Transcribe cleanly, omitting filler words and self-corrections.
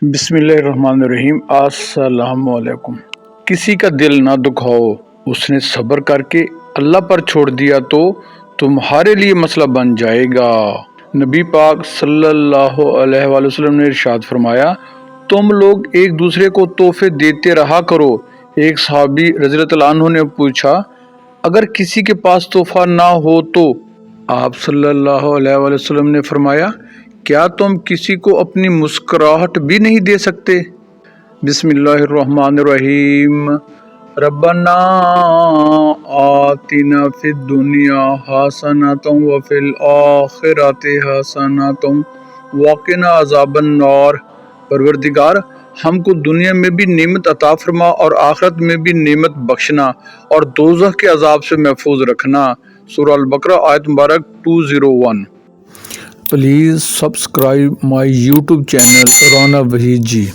بسم اللہ الرحمن الرحیم۔ السلام علیکم۔ کسی کا دل نہ دکھاؤ، اس نے صبر کر کے اللہ پر چھوڑ دیا تو تمہارے لیے مسئلہ بن جائے گا۔ نبی پاک صلی اللہ علیہ وآلہ وسلم نے ارشاد فرمایا، تم لوگ ایک دوسرے کو تحفے دیتے رہا کرو۔ ایک صحابی رضی اللہ عنہ نے پوچھا، اگر کسی کے پاس تحفہ نہ ہو تو؟ آپ صلی اللہ علیہ وآلہ وسلم نے فرمایا، کیا تم کسی کو اپنی مسکراہٹ بھی نہیں دے سکتے؟ بسم اللہ الرحمن الرحیم۔ ربنا آتنا فی الدنیا حسنۃ وفی الآخرۃ حسنۃ وقنا عذاب النار۔ پروردگار، ہم کو دنیا میں بھی نعمت عطا فرما اور آخرت میں بھی نعمت بخشنا اور دوزخ کے عذاب سے محفوظ رکھنا۔ سورہ البقرہ آیت مبارک 201۔ Please subscribe my YouTube channel Rana Waheed G.